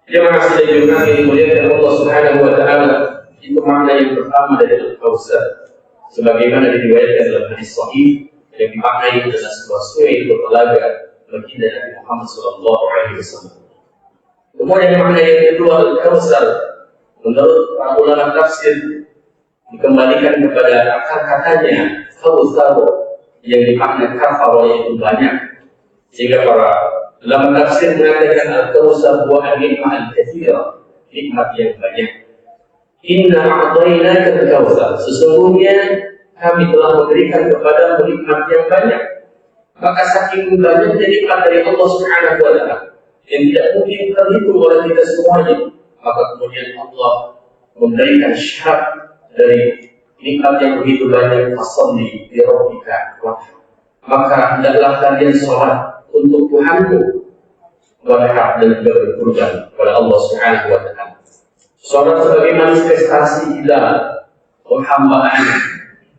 Jemaah sekalian yang dimuliakan Allah Subhanahu wa taala, itu makna yang pertama dari Al-Kautsar. Sebagaimana diriwayatkan dalam hadis sahih yang dimaknai adalah sebuah sungai bertelaga baginda Nabi Muhammad sallallahu alaihi wasallam. Kemudian makna yang kedua Al-Kautsar menurut para ulama tafsir dikembalikan kepada akar katanya Kautsar yang dimaknai kafar yaitu banyak, sehingga para ulama tafsir mengatakan Al-Kautsar buah nikmat al-katsira, nikmat yang banyak. Inna a'tainaka al-Kautsar, sesungguhnya kami telah memberikan kepada nikmat yang banyak. Maka saking banyaknya nikmat dari Allah Subhanahu wa taala yang tidak mungkin terhitung oleh kita semuanya, maka kemudian Allah memberikan syarat dari nikmat yang begitu banyak. Fasholli li rabbika wanhar, maka hendaklah kalian sholat untuk Tuhanmu, wanhar, dan juga berkurban kepada Allah Subhanahu wa taala. Sholat sebagai manifestasi kita penghambaan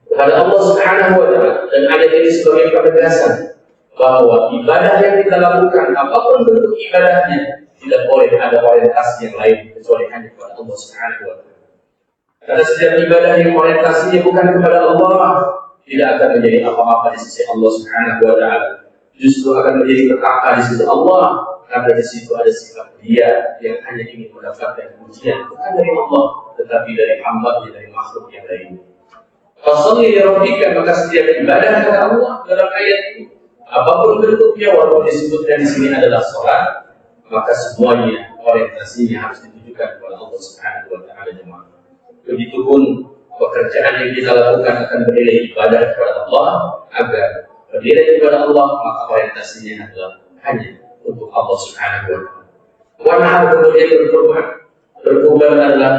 kepada Allah Subhanahu wa taala, dan ayat ini sebagai penegasan bahwa ibadah yang kita lakukan, apapun bentuk ibadahnya, tidak boleh ada orientasi yang lain kecuali hanya kepada Allah Subhanahu wa taala. Karena setiap ibadah yang orientasinya bukan kepada Allah tidak akan menjadi apa-apa di sisi Allah Subhanahu wa taala. Justru akan menjadi petaka di sisi Allah, karena di situ ada sifat Dia yang hanya ingin mendapatkan pujian bukan dari Allah, tetapi dari hamba-Nya, dari makhluk yang lain. Fasholli li rabbika, maka setiap ibadah kepada Allah dalam ayat ini, apapun bentuknya, walaupun disebutkan di sini adalah sholat, maka semuanya orientasinya harus ditujukan kepada Allah Subhanahu wa taala. Jemaah, begitupun pekerjaan yang kita lakukan akan bernilai ibadah kepada Allah. Agar bernilai kepada Allah, maka orientasinya adalah hanya untuk Allah Subhanahu wa taala. Wanhar, kemudian berkurban. Berkurban adalah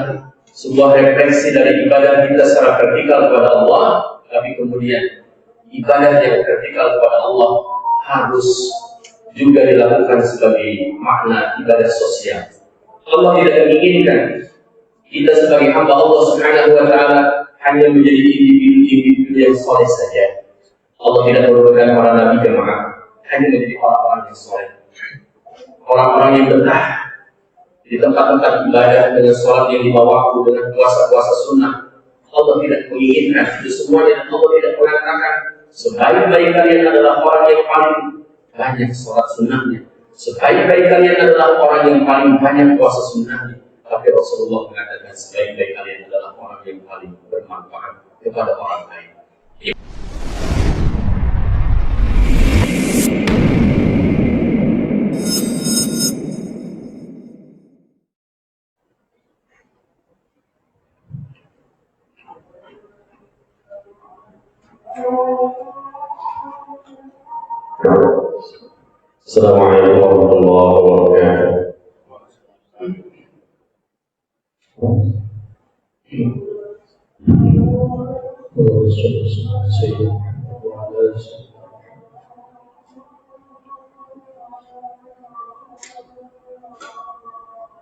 sebuah refleksi dari ibadah kita secara vertikal kepada Allah, tapi kemudian ibadah yang vertikal kepada Allah harus juga dilakukan sebagai makna ibadah sosial. Allah tidak menginginkan kita sebagai hamba Allah Subhanahu wa taala hanya menjadi individu-individu yang soleh saja. Allah tidak merupakan para nabi jemaah hanya menjadi orang-orang yang soleh, orang-orang yang betah di tempat-tempat ibadah dengan sholat yang 5 waktu, dengan puasa-puasa sunnah. Allah tidak menginginkan itu semuanya. Allah tidak mengatakan sebaik-baik kalian adalah orang yang paling banyak sholat sunnahnya, sebaik-baik kalian adalah orang yang paling banyak puasa sunnahnya. Tapi Rasulullah mengatakan sebaik-baik kalian adalah orang yang paling bermanfaat kepada orang lain. Assalamualaikum warahmatullahi wabarakatuh.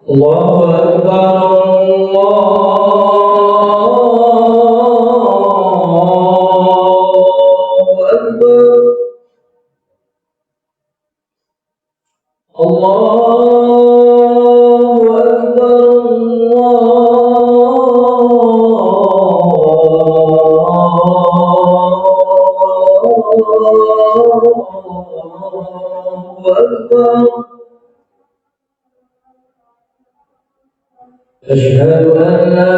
Allahu Akbar, Allahu Akbar, Allahu Akbar. Asyhadu an la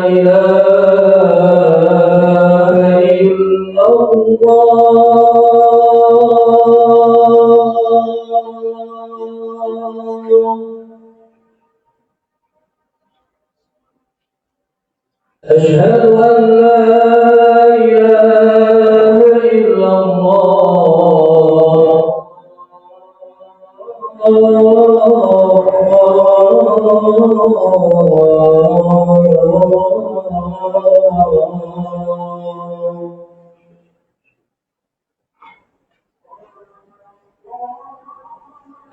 ilaha illallah. Asyhadu an la ilaha illallah.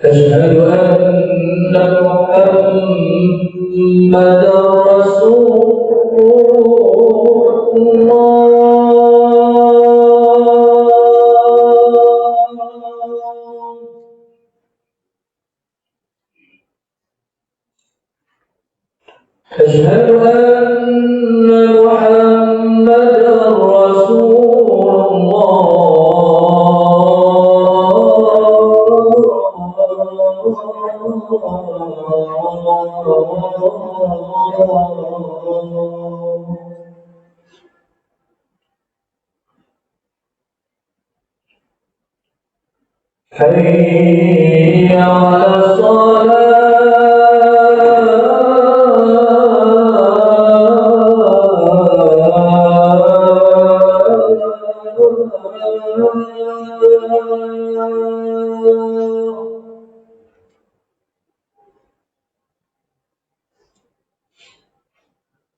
Asyhadu anna Muhammadar Rasulullah. أشهد أن محمدا رسول حي على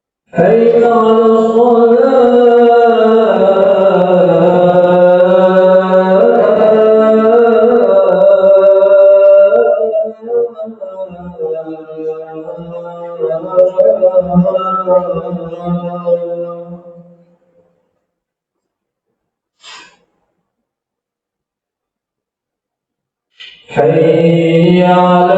حي على حي على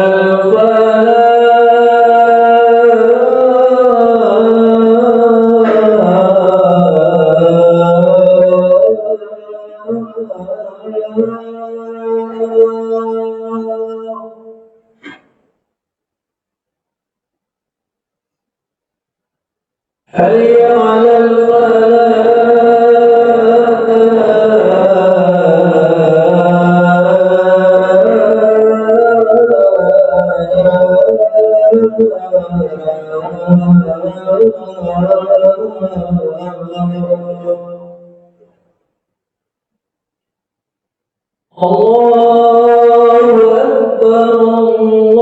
حي على الله أكبر الله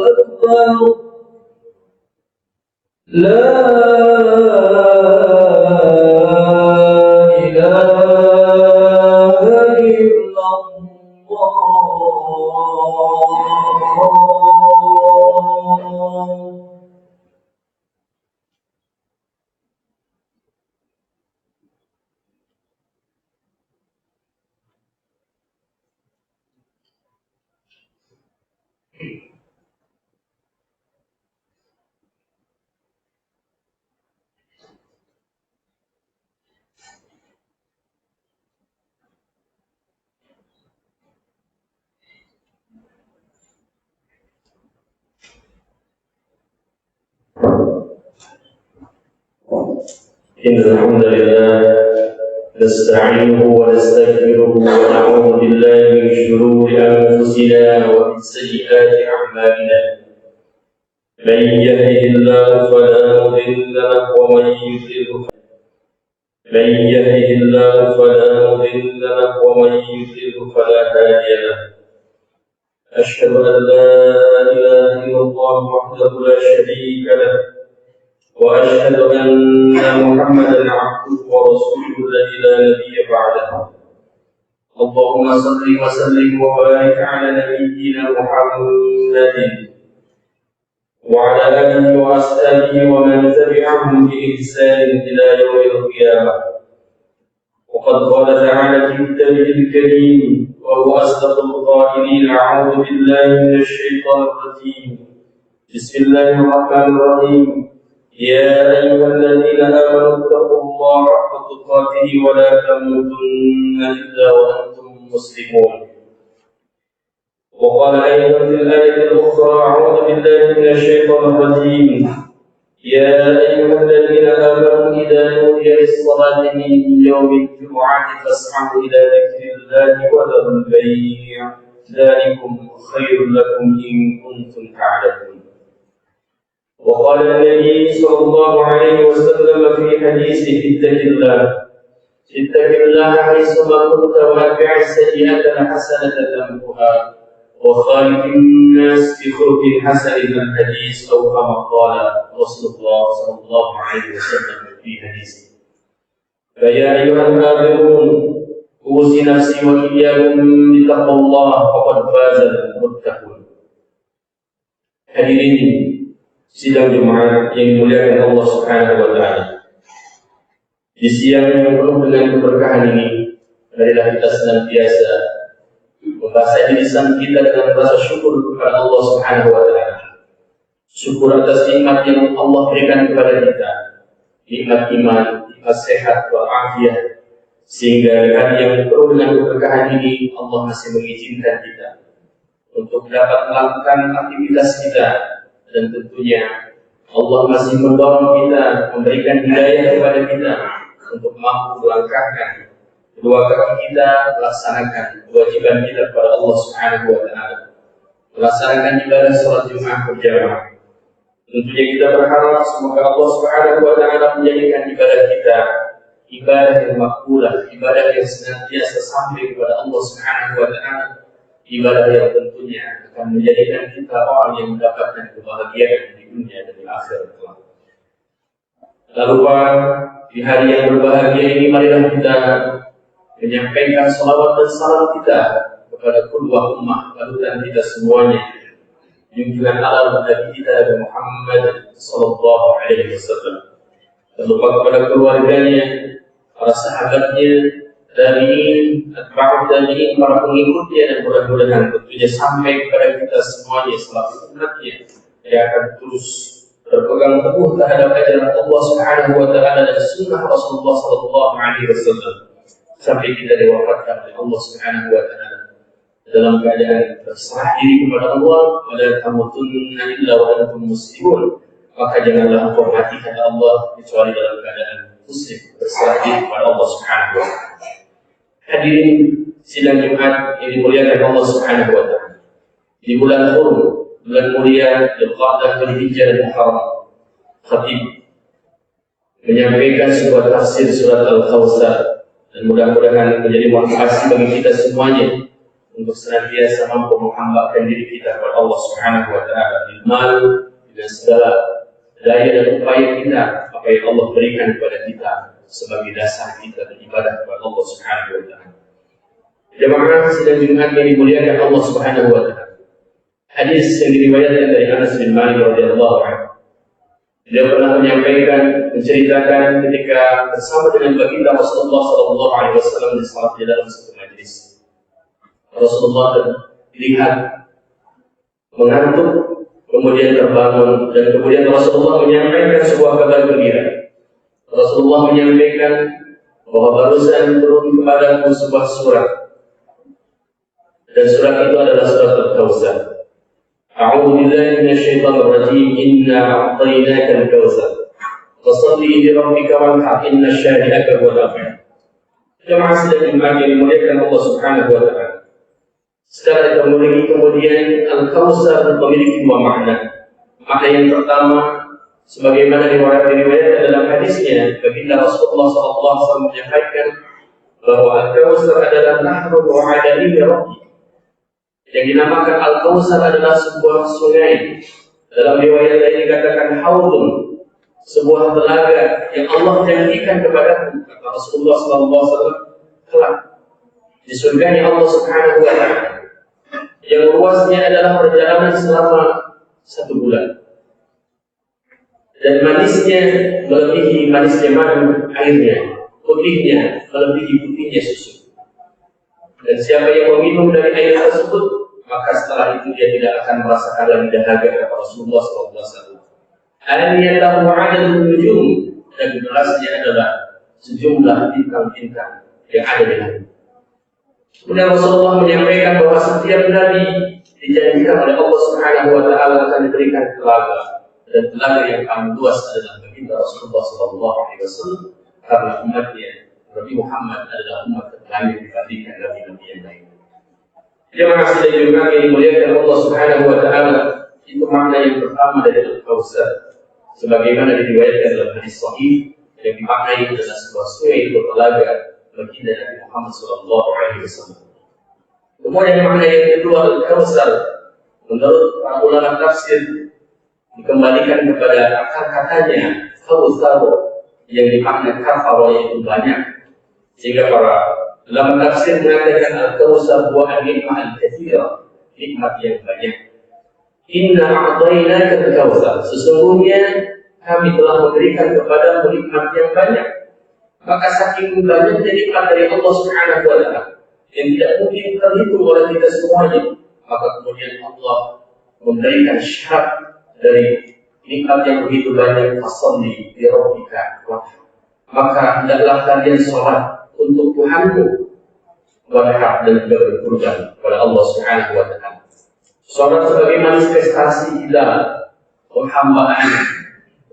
أكبر لا إله إلا الله. إن الحمد لله نستعينه ونستغفره ونعوذ بالله من شرور أنفسنا ومن سيئات أعمالنا. من يهده الله فلا مضل له ومن يضلل فلا هادي له. أشهد أن لا إله إلا الله وحده لا شريك له، وأشهد أن محمدا عبده ورسوله الذي لا نبي بعده. اللهم صل وسلم وبارك على نبينا محمد وعلى آله وأصحابه ومن تبعهم بإحسان إلى يوم القيامة. وقد قال تعالى في كتابه الكريم وهو أصدق القائلين: أعوذ بالله من الشيطان الرجيم، بسم الله الرحمن الرحيم. يا أيها الذين آمنوا اتقوا الله حق تقاته ولا تموتن إلا وأنتم مسلمون. وقال أيضا في الآية الأخرى: أعوذ بالله من الشيطان الرجيم. يا أيها الذين آمنوا إذا نودي للصلاة من يوم الجمعة فاسعوا إلى ذكر الله وذروا البيع، ذلكم خير لكم إن كنتم تعلمون. وقال النبي صلى الله عليه وسلم في حديثه: اتق الله حيثما كنت واتبع السيئة الحسنة تمحها وخالق الناس بخلق حسن. الحديث أو كما قال رسول الله صلى الله عليه وسلم في حديثه. فيا أيها الحاضرون أوصي نفسي وإياكم بتقوى الله فقد فاز المتقون. Hadirin sidang Jumat yang dimuliakan Allah Subhanahu wa Ta'ala, di siang yang penuh dengan keberkahan ini marilah kita senantiasa membasahi lisan kita dengan rasa syukur kepada Allah Subhanahu wa Ta'ala. Syukur atas nikmat yang Allah berikan kepada kita, nikmat iman, nikmat sehat, walafiat, sehingga di hari yang penuh dengan keberkahan ini Allah masih mengizinkan kita untuk dapat melakukan aktivitas kita, dan tentunya Allah masih mendorong kita, memberikan hidayah kepada kita untuk mampu melangkahkan kedua kaki kita, melaksanakan kewajiban kita kepada Allah Subhanahu wa Ta'ala, melaksanakan ibadah salat Jumat berjamaah. Tentunya kita berharap semoga Allah Subhanahu wa Ta'ala menjadikan ibadah kita ibadah yang makbulah, ibadah yang senantiasa sampai kepada Allah Subhanahu wa Ta'ala, ibadah yang tentunya akan menjadikan kita orang yang mendapatkan kebahagiaan di dunia dan di akhirat kelak. Lalu Pak, di hari yang berbahagia ini marilah kita menyampaikan salawat dan salam kita kepada kedua ummah panutan kita semuanya, junjungan alam Nabi kita Nabi Muhammad sallallahu alaihi wasallam. Lalu Pak, kepada keluarganya, para sahabatnya, tabi'in, atba'ut tabi'in, para pengikutnya, dan mudah-mudahan tentunya sampai kepada kita semuanya selaku umatnya yang akan terus berpegang teguh terhadap ajaran Allah Subhanahu wa Ta'ala dan sunnah Rasulullah sallallahu alaihi wasallam sampai kita diwafatkan oleh Allah Subhanahu wa Ta'ala dalam keadaan berserah diri kepada Allah, wala tamutunna illa wa antum muslimun. Maka janganlah engkau mati kata Allah kecuali dalam keadaan muslim, berserah diri kepada Allah Subhanahu wa Ta'ala. Hadirin sidang Jumat yang dimuliakan Allah Subhanahu wa Ta'ala, di bulan Hurum, bulan mulia Dzulqa'dah, Dzulhijjah dan Muharram, khatib menyampaikan sebuah tafsir surat Al-Kautsar, dan mudah-mudahan menjadi motivasi bagi kita semuanya untuk senantiasa mampu menghambakan diri kita kepada Allah Subhanahu wa Ta'ala dengan segala daya dan upaya kita, apa yang Allah berikan kepada kita sebagai dasar kita beribadah kepada Allah Subhanahu wa Ta'ala. Jemaah sidang Jumat yang dimuliakan Allah Subhanahu wa Ta'ala, hadis yang diriwayatkan dari Anas bin Malik radhiyallahu anhu, dia pernah menceritakan ketika bersama dengan baginda Rasulullah sallallahu alaihi wasallam di salat di dalam satu majlis. Rasulullah terlihat mengantuk, kemudian terbangun, dan kemudian Rasulullah menyampaikan sebuah kabar gembira. Rasulullah menyampaikan bahwa barusan turun kepadaku sebuah surat, dan surat itu adalah surat Al-Kautsar. A'udzu billahi minasyaitonir rajim. Inna a'tainaka al-kautsar fashalli li rabbika wanhar inna syani'aka huwal abtar. Jemaah sedang dimuliakan Allah Subhanahu wa Ta'ala. Secara kemudian Al-Kautsar memiliki dua makna. Makna yang pertama, sebagaimana diriwayatkan dalam hadisnya, baginda Rasulullah SAW menyampaikan bahwa Al-Kautsar adalah nahrun wa adani rabbi. Yang dinamakan Al-Kautsar adalah sebuah sungai. Dalam riwayat lain dikatakan haudun, sebuah telaga yang Allah janjikan kepadaku, kata Rasulullah SAW, kelak di surganya Allah Subhanahu wa Ta'ala, yang luasnya adalah perjalanan selama 1 bulan, dan manisnya melebihi manisnya madu airnya, putihnya melebihi putihnya susu. Dan siapa yang meminum dari air tersebut, maka setelah itu dia tidak akan merasakan lagi dahaga, kata Rasulullah SAW. Aniyatahu adadun nujum, dan gelasnya adalah sejumlah bintang-bintang yang ada di langit. Kemudian Rasulullah menyampaikan bahwa setiap nabi dijanjikan oleh Allah Subhanahu wa Ta'ala akan diberikan telaga, dan telaga yang paling luas adalah baginda Rasulullah SAW, karena umatnya Nabi Muhammad adalah umat terbaik dibandingkan nabi-nabi yang lain. Jemaah sidang Jumat yang dimuliakan Allah Subhanahu wa Ta'ala, itu makna yang pertama dari Al-Kautsar, sebagaimana diriwayatkan dalam hadis sahih yang dimaknai adalah sebuah sungai atau telaga baginda Nabi Muhammad sallallahu alaihi wasallam. Kemudian makna yang kedua, Al-Kautsar, menurut para ulama tafsir, dikembalikan kepada akar katanya Kautsar, yang dimaknai kafar, yaitu banyak, sehingga para ulama tafsir mengatakan Al-Kautsar buah nikmat al-katsira, nikmat yang banyak. Inna a'tainaka al-Kautsar, sesungguhnya kami telah memberikan kepada nikmat yang banyak. Maka saking banyaknya nikmat dari Allah Subhanahu wa Ta'ala yang tidak mungkin terhitung oleh kita semuanya, maka kemudian Allah memberikan syarat dari nikmat yang begitu banyak. Fasholli li rabbika wanhar, maka hendaklah kalian sholat untuk Tuhanmu, wanhar, dan juga berkurban kepada Allah Subhanahu wa Ta'ala. Sholat sebagai manifestasi kita penghambaan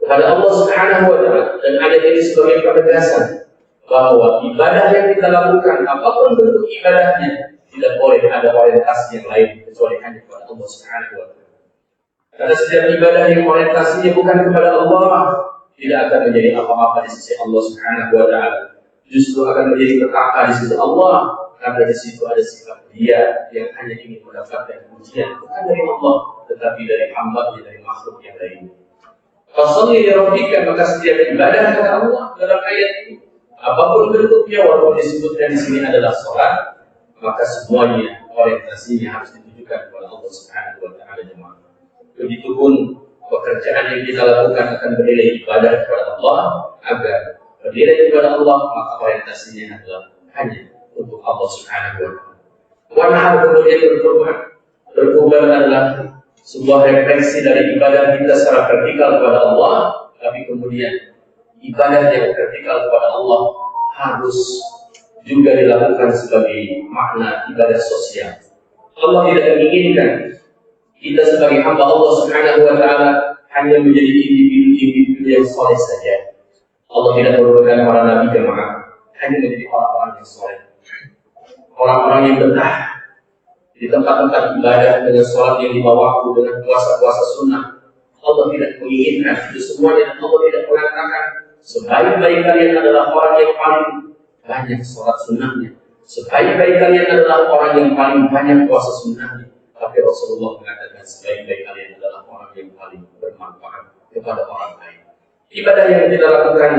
kepada Allah Subhanahu wa Ta'ala, dan ayat ini sebagai penegasan bahwa ibadah yang kita lakukan, apapun bentuk ibadahnya, tidak boleh ada orientasi yang lain kecuali hanya kepada Allah Subhanahu wa Ta'ala. Karena setiap ibadah yang orientasinya bukan kepada Allah tidak akan menjadi apa-apa di sisi Allah Subhanahu wa Ta'ala. Justru akan menjadi petaka di sisi Allah, karena di situ ada sifat Dia yang hanya ingin mendapatkan pujian bukan dari Allah, tetapi dari hamba, dari makhluk yang lain. Fasholli li rabbika, maka setiap ibadah kata Allah dalam ayat ini, apapun bentuknya, walaupun disebutkan di sini adalah sholat, maka semuanya orientasinya harus ditujukan kepada Allah Subhanahu wa Ta'ala jemaah. Begitupun pekerjaan yang kita lakukan akan bernilai ibadah kepada Allah. Agar bernilai kepada Allah, maka orientasinya adalah hanya untuk Allah Subhanahu wa Ta'ala. Wanhar, kemudian berkurban. Berkurban adalah sebuah refleksi dari ibadah kita secara vertikal kepada Allah, tapi kemudian ibadah yang vertikal kepada Allah harus juga dilakukan sebagai makna ibadah sosial. Allah tidak menginginkan kita sebagai hamba Allah Subhanahu wa Ta'ala hanya menjadi individu yang soleh saja. Allah tidak menurunkan para nabi jemaah hanya menjadi orang-orang yang soleh, orang-orang yang betah di tempat-tempat ibadah dengan sholat yang 5 waktu, dengan puasa-puasa sunnah. Allah tidak menginginkan itu semuanya. Allah tidak mengatakan sebaik-baik kalian adalah orang yang paling banyak sholat sunnahnya, sebaik-baik kalian adalah orang yang paling banyak puasa sunnahnya. Tapi Rasulullah mengatakan sebaik-baik kalian adalah orang yang paling bermanfaat kepada orang lain. Ibadah yang kita lakukan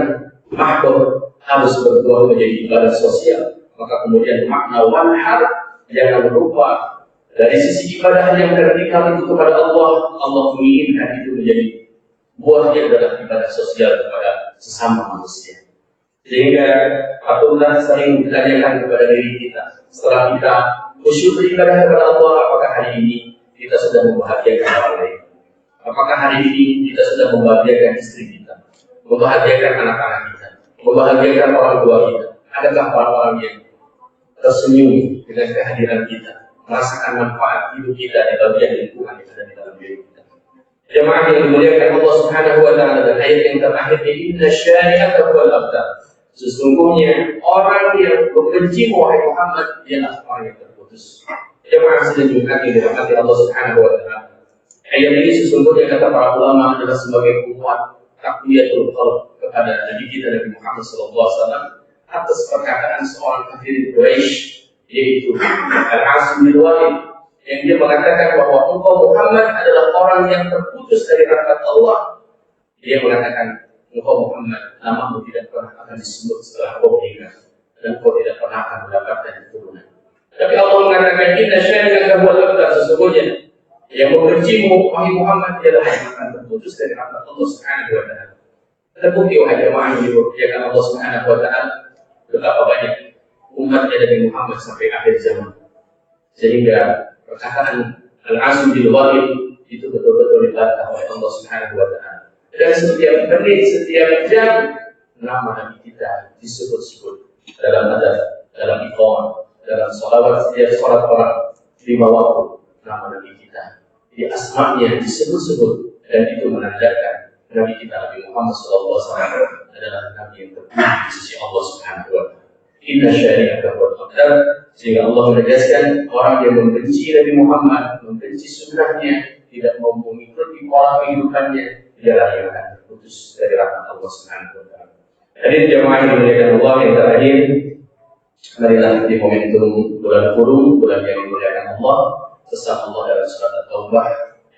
mahdoh harus berbuah menjadi ibadah sosial. Maka kemudian makna wanhar jangan lupa dari sisi ibadah yang vertikal itu kepada Allah. Allah menginginkan itu menjadi buahnya adalah ibadah sosial kepada sesama manusia. Sehingga patutlah sering ditanyakan kepada diri kita setelah kita khusyuk beribadah kepada Allah, apakah hari ini kita sudah membahagiakan orang lain? Apakah hari ini kita sudah membahagiakan istri kita, membahagiakan anak-anak kita, membahagiakan orang tua kita? Adakah orang-orang yang tersenyum dengan kehadiran kita, merasakan manfaat hidup kita di bagian lingkungan yang ada di dalam diri kita? Jemaah yang dimuliakan Allah Subhanahu wa Ta'ala, dan ayat yang terakhir ini, inna syari'ata huwal abtar. Sesungguhnya orang yang membenci wahai Muhammad ialah orang yang terputus. Jemaah sedang yang dirahmati Allah Subhanahu wa Ta'ala. Ayat ini sesungguhnya kata para ulama adalah sebagai penguat takwiyatul qalb kepada Nabi kita Nabi Muhammad SAW atas perkataan seorang kafir Quraisy, yaitu Al-As bin Walid, yang dia mengatakan bahwa engkau Muhammad adalah orang yang terputus dari rahmat Allah. Dia mengatakan, engkau Muhammad, namamu tidak pernah akan disebut setelah kau meninggal, dan kau tidak pernah akan mendapatkan keturunan. Tapi Allah mengatakan, inna syari'aka huwal abtar, sesungguhnya yang membencimu wahai Muhammad ialah yang akan terputus dari rahmat Allah Subhanahu wa Ta'ala. Terbukti wahai jemaah yang dimuliakan Allah Subhanahu wa Ta'ala, betapa banyak umatnya Nabi Muhammad sampai akhir zaman, sehingga perkataan Al-As bin Walid itu betul-betul dibantah oleh Allah Subhanahu wa Ta'ala. Dan setiap menit, setiap jam, nama Nabi kita disebut-sebut dalam adab, dalam iqamah, dalam sholawat, setiap sholat orang 5 waktu, nama Nabi kita di asma'nya disebut-sebut, dan itu menandakan Nabi kita Nabi Muhammad SAW adalah Nabi yang terpilih di sisi Allah Subhanahu wa Ta'ala. Inna syari'aka huwal abtar, sehingga Allah menegaskan orang yang membenci Nabi Muhammad, membenci sunnahnya, tidak mau mengikuti pola kehidupannya, dialah yang akan terputus dari rahmat Allah Subhanahu wa Ta'ala. Jadi jemaah yang dimuliakan Allah, yang terakhir, marilah di momentum bulan kurung, bulan yang dimuliakan Allah, pesan Allah dalam surat At-Taubah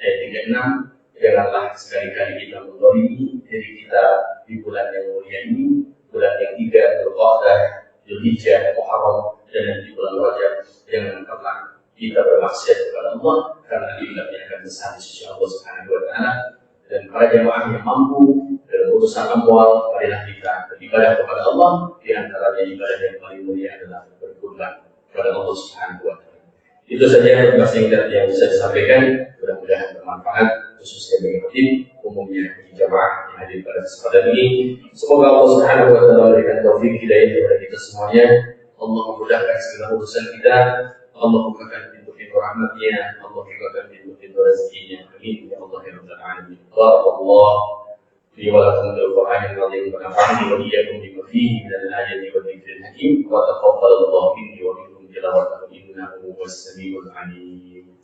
ayat 36, janganlah sekali-kali kita mendolimi diri kita di bulan yang mulia ini, bulan yang 3 Dzulqa'dah, Dzulhijjah, Muharram, dan di bulan Rajab. Jangan pernah kita bermaksiat kepada Allah, karena imbatnya akan besar di sisi Allah Subhanahu wa Ta'ala. Dan para jemaah yang mampu dalam urusan amwal, marilah kita lebih ibadah kepada Allah, di antaranya ibadah yang paling mulia adalah berkurban kepada Allah Subhanahu wa Ta'ala. Itu saja bahasa singkat yang bisa disampaikan, mudah-mudahan bermanfaat khususnya bagi khotib, umumnya di jamaah yang hadir pada kesempatan ini. Semoga Allah Subhanahu wa Ta'ala memberikan taufik hidayah kepada kita semuanya. Allah memudahkan segala urusan kita, Allah bukakan pintu-pintu rahmatnya, Allah bukakan pintu-pintu rezekinya. Amin ya Allah ya Rabbal alamin. Barakallahu li wa lakum bil Qur'anil azim wa nafa'ani wa iyyakum bima fihi min al-ayati wa dhikril hakim wa taqabbalallahu minni wa minkum tilawatahu innahu huwas samiul alim.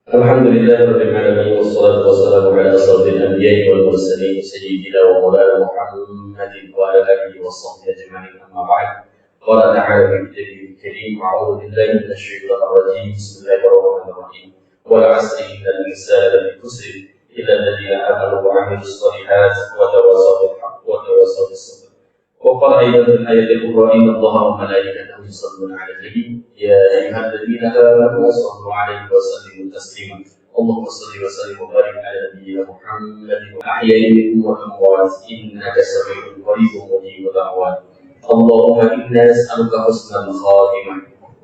الحمد لله رب العالمين والصلاة والسلام على أشرف الأنبياء والمرسلين سيدنا ومولانا محمد وعلى آله وصحبه أجمعين أما بعد قال تعالى في كتابه الكريم أعوذ بالله من الشيطان الرجيم بسم الله الرحمن الرحيم والعصر إن الإنسان لفي خسر إلا الذين آمنوا وعملوا الصالحات وتواصوا بالحق وتواصوا بالصبر. وقال أيضا في الآية الأخرى إن الله وملائكته يصلون على النبي يا أيها الذين آمنوا صلوا عليه وسلموا تسليما. اللهم صل وسلم وبارك على نبينا محمد وأحيا منهم والأموات إنك سميع قريب مجيب الدعوات. اللهم إنا نسألك حسن الخاتمة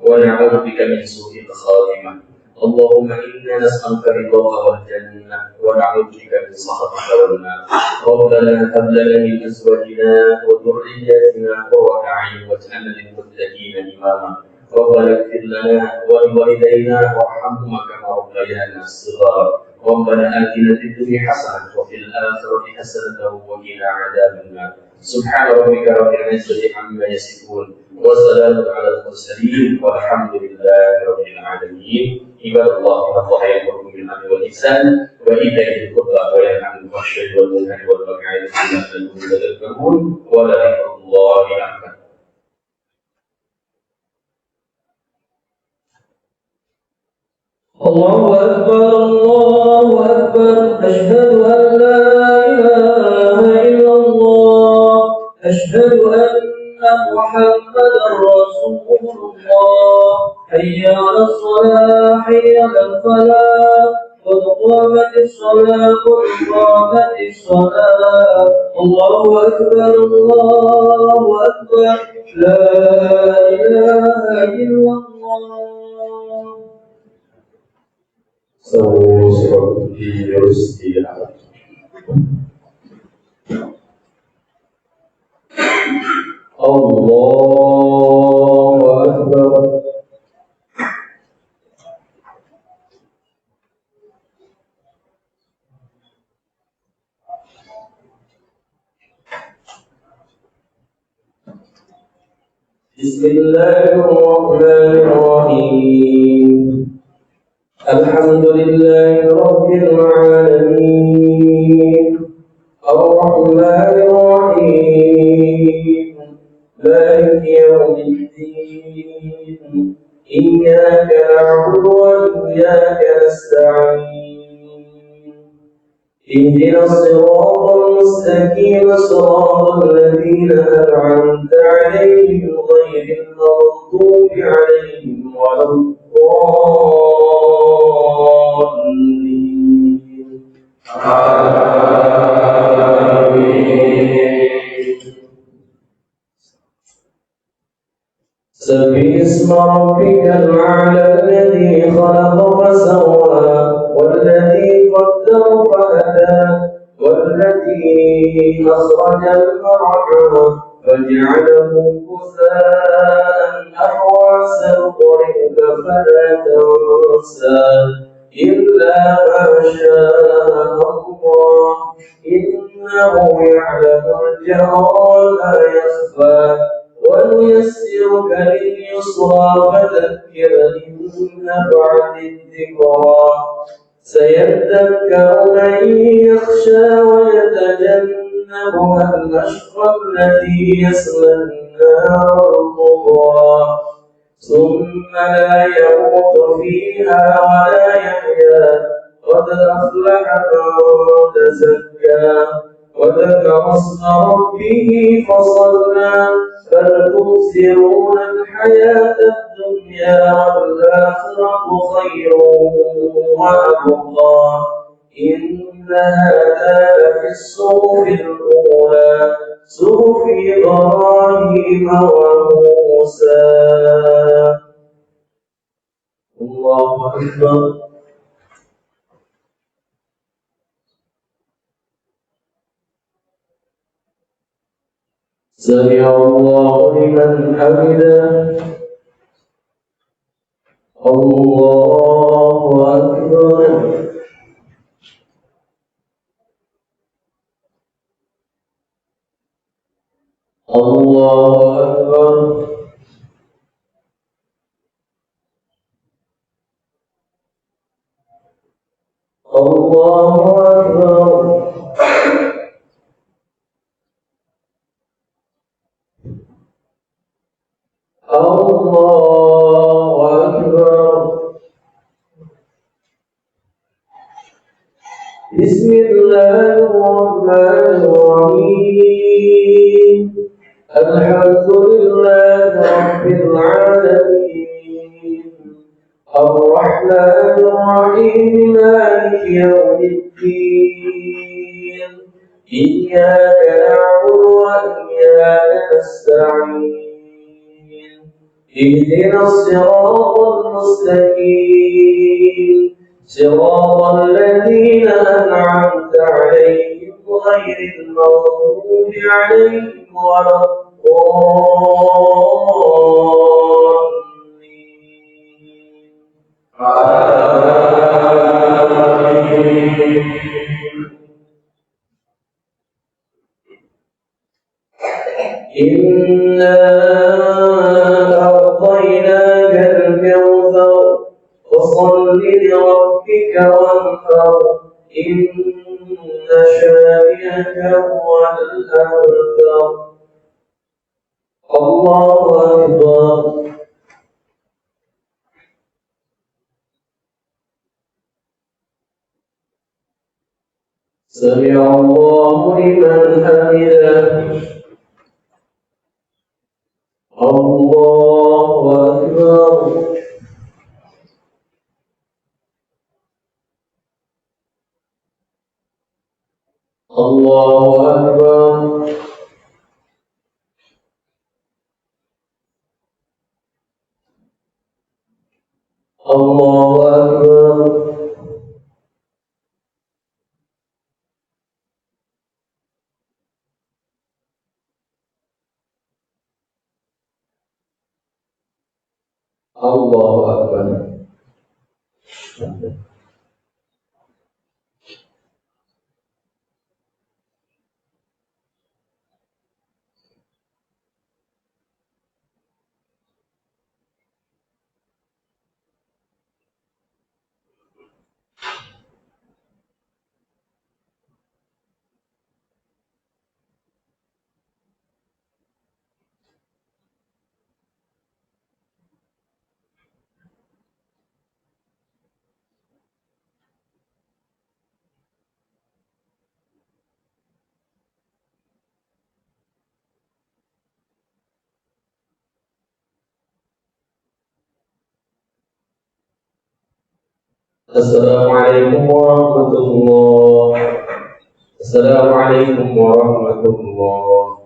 ونعوذ بك من سوء الخاتمة. اللهم إنا نسألك رضاك والجنة ونعوذ بك من سخطك والنار. ربنا هب لنا من أزواجنا وذرياتنا قرة أعين واجعلنا للمتقين إماما. ربنا اغفر لنا ولوالدينا وارحمهما كما ربيانا صغارا. ربنا آتنا في الدنيا حسنة وفي الآخرة حسنة وقنا عذاب النار. سبحان ربك رب العزة عما يصفون وسلام على المرسلين والحمد لله رب العالمين. عباد الله إن الله يأمركم بالعدل والإحسان وإيتاء ذي القربى وينهى عن الفحشاء والمنكر والبغي يعظكم لعلكم تذكرون ولذكر الله أكبر. الله أكبر الله أكبر أشهد أن لا إله إلا الله أشهد أن محمدا رسول الله حي على الصلاة حي على الفلاح قد قامت الصلاة قد قامت الصلاة. الله أكبر الله أكبر لا إله إلا الله. seperti Rusia. Allahu Akbar. Bismillahirrahmanirrahim. Alhamdulillahi Rabbil Alamin Ar-Rahmanir Rahim Maliki Yawmiddin Iyyaka na'budu wa iyyaka nasta'in Ihdinas siratal mustaqim siratal ladzina an'amta 'alaihim ghairil maghdubi 'alaihim waladdallin. سبح اسم ربك الأعلى الذي خلق فسوى والذي قدر فهدى والذي أخرج المرعى فجعله غثاء أحوى سنقرئك فلا تنسى إلا ما شاء الله إنه يعلم الجهر ولا يخفى ونيسرك لليسرى فذكر إن نفعت الذكرى سيذكر من يخشى ويتجنبها الأشقى الذي يصلى النار الكبرى ثم لا يموت فيها ولا يحيا قد أفلح من تزكى وذكر اسم ربه فصلى بل تؤثرون الحياة الدنيا والآخرة خير وأبقى إن هذا لفي الصحف الأولى صحف إبراهيم وموسى. الله أكبر. سمع الله لمن حمده. الله أكبر. الله أكبر. الله أكبر. الله أكبر. بسم الله الرحمن الرحيم. الحمد لله رب العالمين الرحمن الرحيم مالك يوم الدين إياك نعبد وإياك نستعين اهدنا الصراط المستقيم صراط الذين أنعمت عليهم غير المغضوب عليهم ولا إنا أعطيناك الكوثر فصل لربك وانحر إن شانئك هو الأبتر. الله أكبر. سمع الله لمن حمده. الله أكبر. الله أكبر. الله أكبر. الله أكبر. السلام عليكم ورحمة الله. السلام عليكم ورحمة الله.